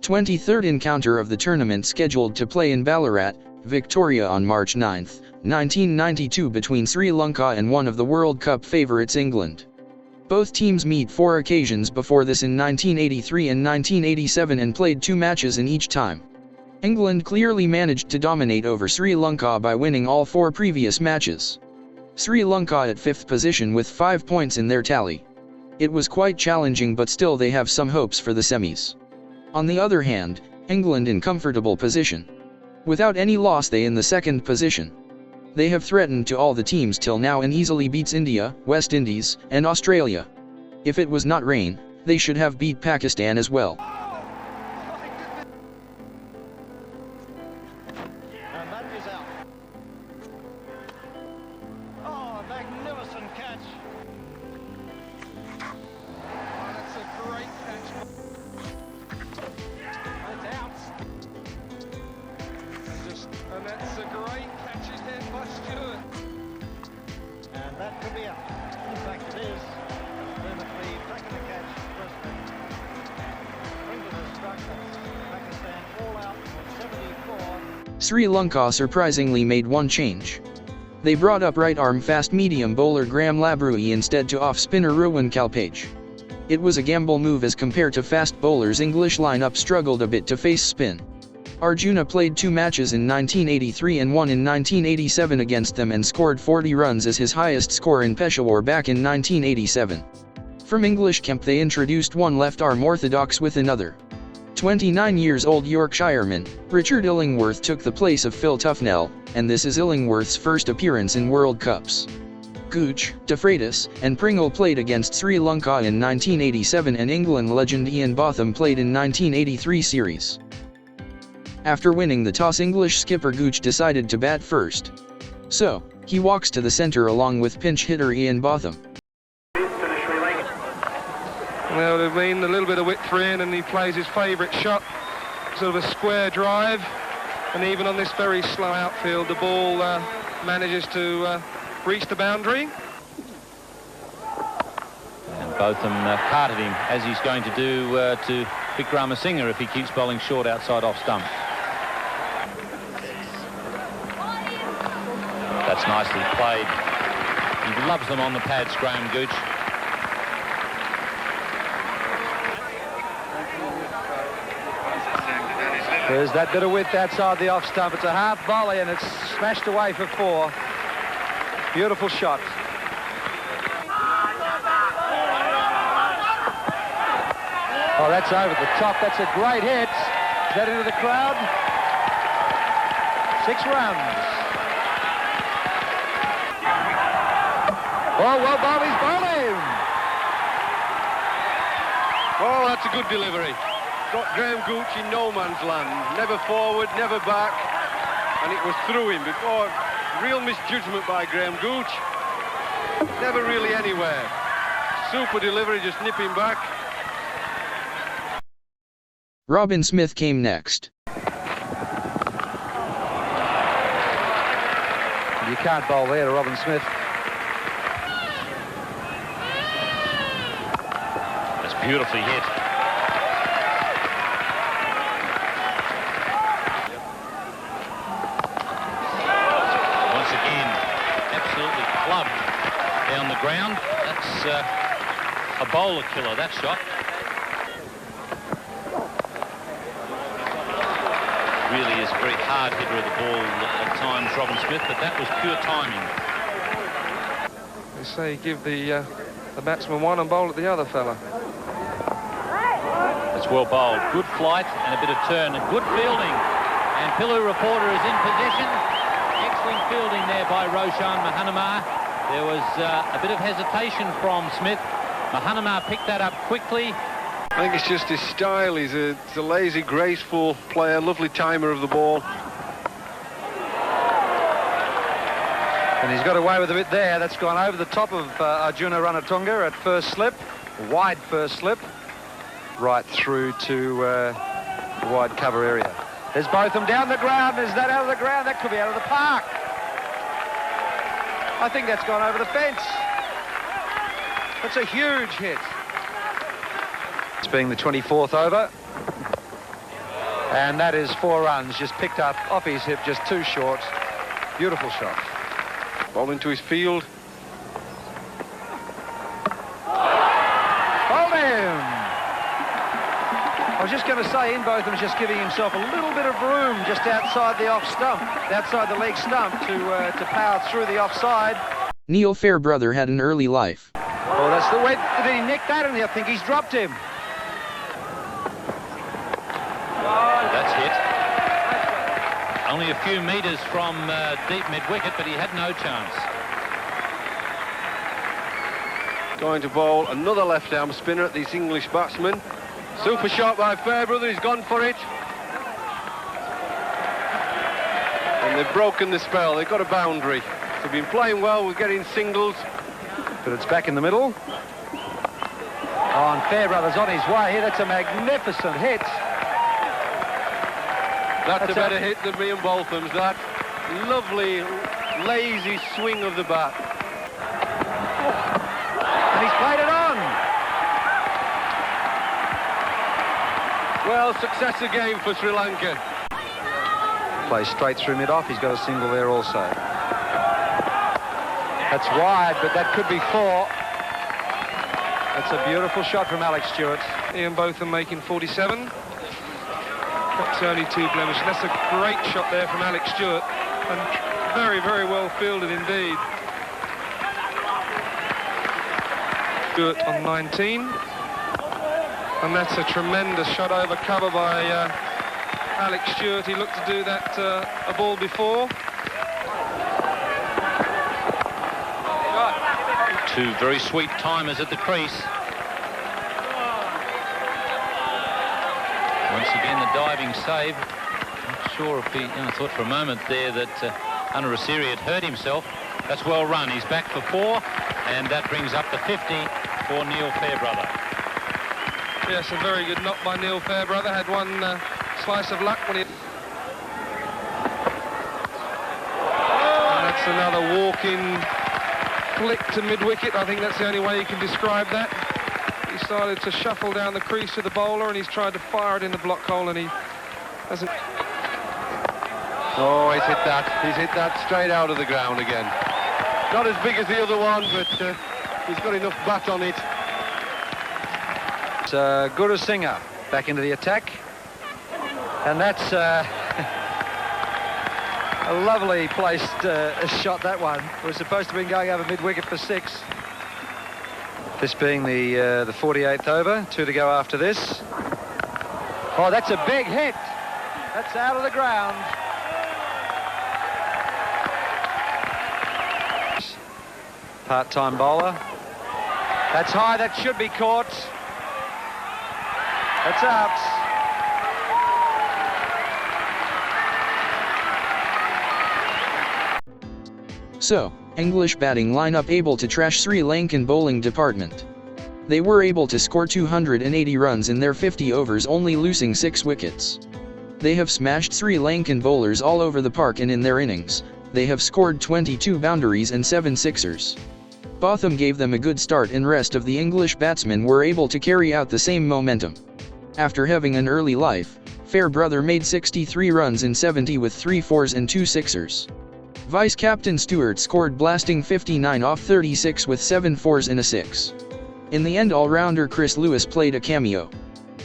23rd encounter of the tournament scheduled to play in Ballarat, Victoria on March 9, 1992 between Sri Lanka and one of the World Cup favourites England. Both teams meet 4 occasions before this in 1983 and 1987 and played 2 matches in each time. England clearly managed to dominate over Sri Lanka by winning all 4 previous matches. Sri Lanka at 5th position with 5 points in their tally. It was quite challenging, but still they have some hopes for the semis. On the other hand, England in comfortable position. Without any loss they in the 2nd position. They have threatened to all the teams till now and easily beats India, West Indies, and Australia. If it was not rain, they should have beat Pakistan as well. And that is out. Oh, magnificent catch. Oh, that's a great catch. It's out. And that's a great catch his head by Stewart. And that could be out. In fact, it is. Perfectly back in the catch. Pringal has struck Pakistan all out on 74. Sri Lanka surprisingly made one change. They brought up right-arm fast-medium bowler Graeme Labrooy instead to off-spinner Ruwan Kalpage. It was a gamble move as compared to fast bowlers. English lineup struggled a bit to face spin. Arjuna played 2 matches in 1983 and 1 in 1987 against them and scored 40 runs as his highest score in Peshawar back in 1987. From English camp they introduced one left-arm orthodox with another. 29 years old Yorkshireman, Richard Illingworth took the place of Phil Tufnell, and this is Illingworth's first appearance in World Cups. Gooch, DeFreitas, and Pringal played against Sri Lanka in 1987 and England legend Ian Botham played in 1983 series. After winning the toss, English skipper Gooch decided to bat first. So, he walks to the centre along with pinch hitter Ian Botham. Well, there'd been a little bit of width for Ian, and he plays his favourite shot, sort of a square drive, and even on this very slow outfield, the ball manages to reach the boundary. And Botham carted him, as he's going to do to Vikramasinghe if he keeps bowling short outside off stump. That's nicely played. He loves them on the pads, Graeme Gooch. There's that bit of width outside the off stump. It's a half volley and it's smashed away for 4. Beautiful shot. Oh, that's over the top. That's a great hit. Is that into the crowd? 6 runs. Oh, well bowled, he's bowling. Oh, that's a good delivery. Got Graeme Gooch in no man's land. Never forward, never back. And it was through him before. Real misjudgment by Graeme Gooch. Never really anywhere. Super delivery, just nipping back. Robin Smith came next. You can't bowl there to Robin Smith. That's beautifully hit. Once again, absolutely clubbed down the ground. That's a bowler killer, that shot. Really is a very hard hitter of the ball at times, Robin Smith, but that was pure timing. They say give the batsman one and bowl at the other fella. It's well bowled. Good flight and a bit of turn and good fielding. And Pillu Reporter is in possession. Excellent fielding there by Roshan Mahanama. There was a bit of hesitation from Smith. Mahanama picked that up quickly. I think it's just his style. He's a lazy, graceful player, lovely timer of the ball. And he's got away with a bit there. That's gone over the top of Arjuna Ranatunga at first slip. Wide first slip. Right through to the wide cover area. There's Botham down the ground. Is that out of the ground? That could be out of the park. I think that's gone over the fence. That's a huge hit. It's being the 24th over. And that is 4 runs, just picked up off his hip, just too short. Beautiful shot. Ball into his field. Hold him! I was just going to say, Ian Botham's just giving himself a little bit of room just outside the off stump, outside the leg stump to power through the offside. Neil Fairbrother had an early life. Oh, that's the way. Did he nick that? And I think he's dropped him. That's hit. Only a few metres from deep mid-wicket, but he had no chance. Going to bowl another left-arm spinner at this English batsman. Super shot by Fairbrother, he's gone for it. And they've broken the spell, they've got a boundary. They've been playing well, we're getting singles. But it's back in the middle. Oh, and Fairbrother's on his way. That's a magnificent hit. That's a better hit than Ian Botham's, that. Lovely, lazy swing of the bat. And he's played it on. Well, success again for Sri Lanka. Plays straight through mid-off. He's got a single there also. That's wide, but that could be 4. That's a beautiful shot from Alex Stewart. Ian Botham making 47. That's only 2 blemishes. That's a great shot there from Alex Stewart. And very, very well fielded indeed. Stewart on 19. And that's a tremendous shot over cover by Alex Stewart. He looked to do that a ball before. 2 very sweet timers at the crease. Once again, the diving save. Not sure if he... I thought for a moment there that Anurasiri had hurt himself. That's well run. He's back for 4, and that brings up the 50 for Neil Fairbrother. Yes, a very good knock by Neil Fairbrother. Had one slice of luck when he... And that's another walk-in flick to mid-wicket. I think that's the only way you can describe that. He started to shuffle down the crease to the bowler, and he's tried to fire it in the block hole, and he hasn't... Oh, he's hit that. He's hit that straight out of the ground again. Not as big as the other one, but he's got enough bat on it. It's Guru Singha back into the attack. And that's a lovely placed shot, that one. It was supposed to have been going over mid-wicket for 6. This being the 48th over, 2 to go after this. Oh, that's a big hit. That's out of the ground. Part-time bowler. That's high, that should be caught. That's out. So, English batting lineup able to trash Sri Lankan bowling department. They were able to score 280 runs in their 50 overs, only losing 6 wickets. They have smashed Sri Lankan bowlers all over the park, and in their innings, they have scored 22 boundaries and 7 sixers. Botham gave them a good start, and rest of the English batsmen were able to carry out the same momentum. After having an early life, Fairbrother made 63 runs in 70 with 3 fours and 2 sixers. Vice-captain Stewart scored blasting 59 off 36 with 7 fours and a 6. In the end, all-rounder Chris Lewis played a cameo.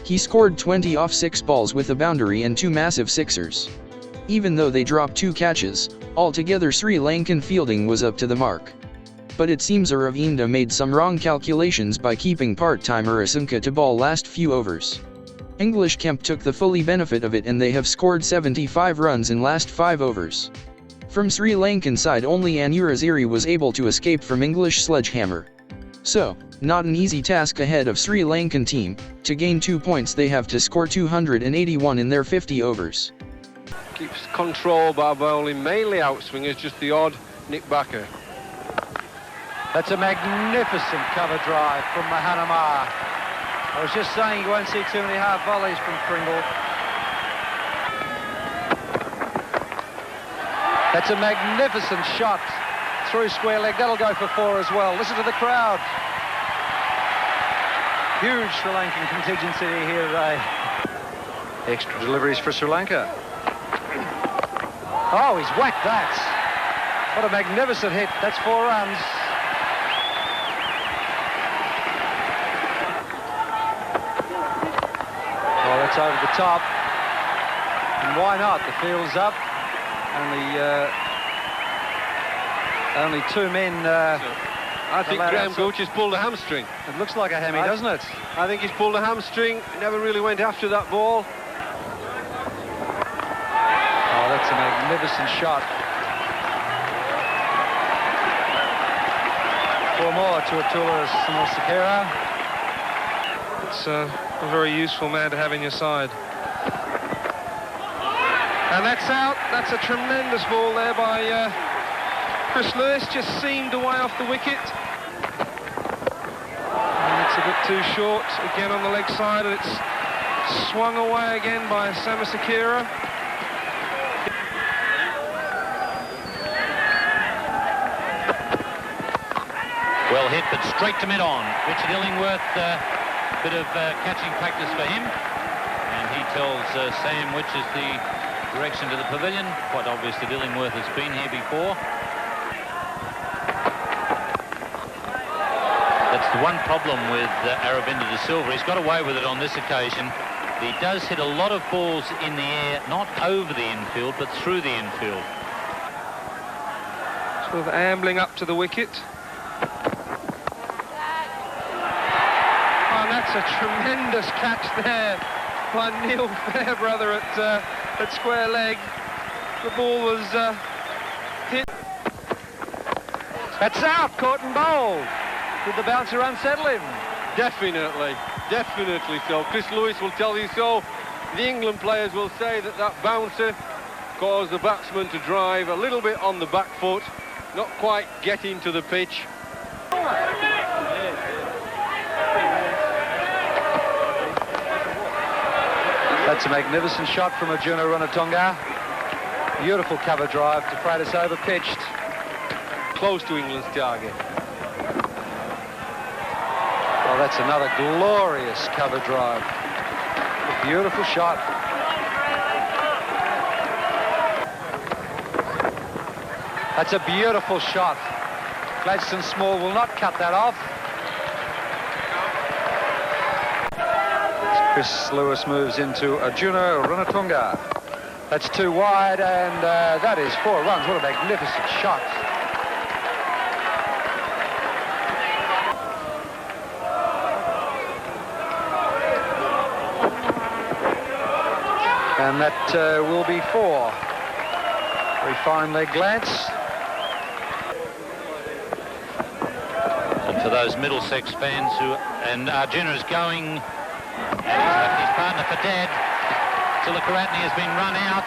He scored 20 off 6 balls with a boundary and 2 massive sixers. Even though they dropped 2 catches, altogether Sri Lankan fielding was up to the mark. But it seems Aravinda made some wrong calculations by keeping part-timer Asunka to bowl last few overs. English Kemp took the fully benefit of it, and they have scored 75 runs in last 5 overs. From Sri Lankan side, only Anurasiri was able to escape from English sledgehammer. So, not an easy task ahead of Sri Lankan team. To gain 2 points, they have to score 281 in their 50 overs. Keeps control by bowling mainly outswingers, just the odd nick-backer. That's a magnificent cover drive from Mahanama. I was just saying you won't see too many half volleys from Pringal. That's a magnificent shot through square leg. That'll go for 4 as well. Listen to the crowd. Huge Sri Lankan contingency here today. Extra deliveries for Sri Lanka. Oh, he's whacked that. What a magnificent hit. That's 4 runs. Oh, that's over the top. And why not? The field's up. Only 2 men. I think Graeme Gooch has pulled a hamstring. It looks like a hammy, doesn't it? I think he's pulled a hamstring. Never really went after that ball. Oh, that's a magnificent shot. 4 more to Atula Sakira. It's a very useful man to have in your side. And that's out. That's a tremendous ball there by Chris Lewis. Just seamed away off the wicket. And it's a bit too short. Again on the leg side, and it's swung away again by Samasakira. Well hit, but straight to mid-on. Richard Illingworth, bit of catching practice for him. And he tells Sam which is the direction to the pavilion. Quite obvious that Illingworth has been here before. That's the one problem with Aravinda De Silva. He's got away with it on this occasion. He does hit a lot of balls in the air, not over the infield, but through the infield. Sort of ambling up to the wicket. Oh, and that's a tremendous catch there by Neil Fairbrother at square leg. The ball was hit. That's out, caught and bowled. Did the bouncer unsettle him? Definitely so. Chris Lewis will tell you so. The England players will say that that bouncer caused the batsman to drive a little bit on the back foot, not quite get into the pitch. That's a magnificent shot from Arjuna Runatunga. Beautiful cover drive. DeFreitas over pitched. Close to England's target. Oh, that's another glorious cover drive. A beautiful shot. That's a beautiful shot. Gladstone Small will not cut that off. Chris Lewis moves into Arjuna Runatunga. That's 2 wide, and that is 4 runs. What a magnificent shot. And that will be 4. Very fine leg glance. And for those Middlesex fans and Arjuna is going, and he's left his partner for dead. Tilakaratne has been run out,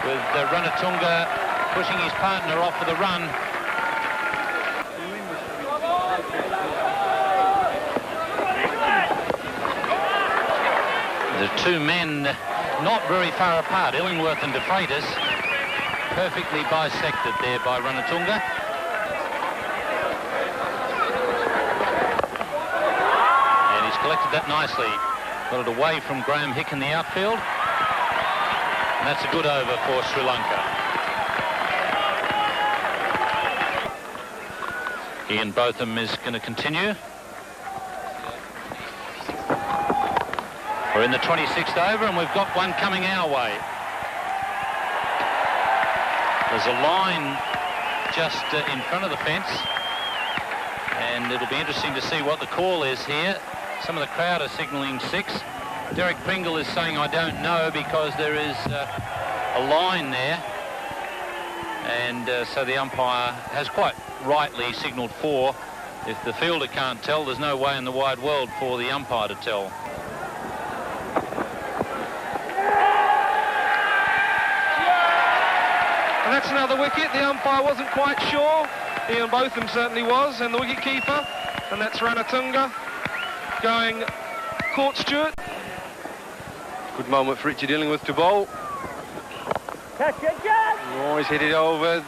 with Runatunga pushing his partner off for the run. The 2 men not very far apart, Illingworth and DeFreitas, perfectly bisected there by Runatunga. And he's collected that nicely. Got it away from Graham Hick in the outfield. And that's a good over for Sri Lanka. Ian Botham is going to continue. We're in the 26th over, and we've got one coming our way. There's a line just in front of the fence, and it'll be interesting to see what the call is here. Some of the crowd are signalling 6. Derek Pringle is saying, I don't know, because there is a line there. And so the umpire has quite rightly signalled 4. If the fielder can't tell, there's no way in the wide world for the umpire to tell. And that's another wicket. The umpire wasn't quite sure. Ian Botham certainly was, and the wicket-keeper. And that's Runatunga going caught Stewart. Good moment for Richard Illingworth to bowl. Always hit it over.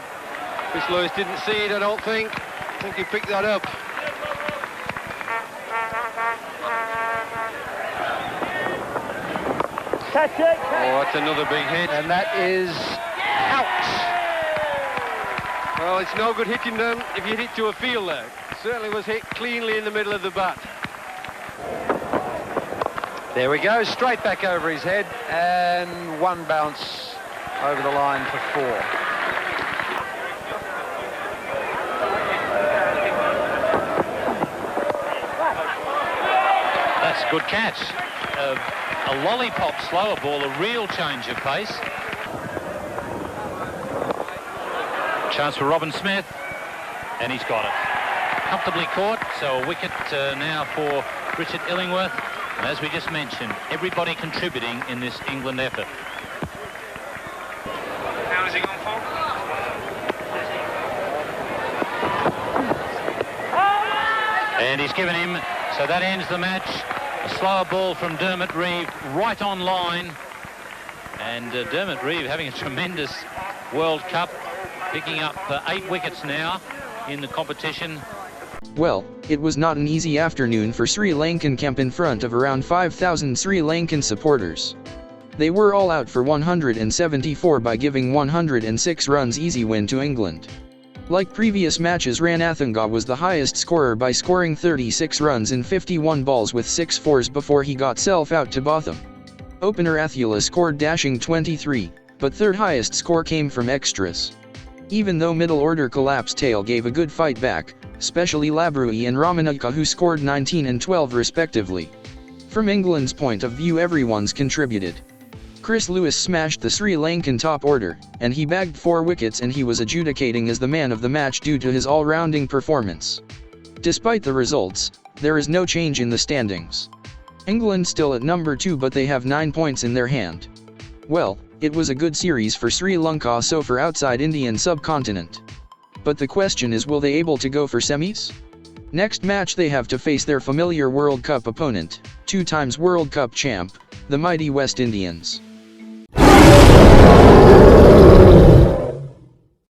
Chris Lewis didn't see it, I don't think. I think he picked that up. Oh, that's another big hit. And that is out. Well, it's no good hitting them if you hit it to a fielder. Certainly was hit cleanly in the middle of the bat. There we go, straight back over his head, and one bounce over the line for 4. That's a good catch. A lollipop slower ball, a real change of pace. Chance for Robin Smith, and he's got it. Comfortably caught, so a wicket now for Richard Illingworth. And as we just mentioned, everybody contributing in this England effort. How is he going for? And he's given him, so that ends the match. A slower ball from Dermot Reeve, right on line. And Dermot Reeve having a tremendous World Cup, picking up 8 wickets now in the competition. Well, it was not an easy afternoon for Sri Lankan camp in front of around 5,000 Sri Lankan supporters. They were all out for 174 by giving 106 runs easy win to England. Like previous matches, Ranathinga was the highest scorer by scoring 36 runs in 51 balls with 6 fours before he got self out to Botham. Opener Athula scored dashing 23, but third highest score came from extras. Even though middle order collapse, Tail gave a good fight back, especially Labrooy and Ramanathinga, who scored 19 and 12 respectively. From England's point of view, everyone's contributed. Chris Lewis smashed the Sri Lankan top order, and he bagged 4 wickets, and he was adjudicating as the man of the match due to his all-rounding performance. Despite the results, there is no change in the standings. England still at number 2, but they have 9 points in their hand. Well, it was a good series for Sri Lanka so far outside Indian subcontinent. But the question is, will they able to go for semis? Next match they have to face their familiar World Cup opponent, 2 times World Cup champ, the mighty West Indians.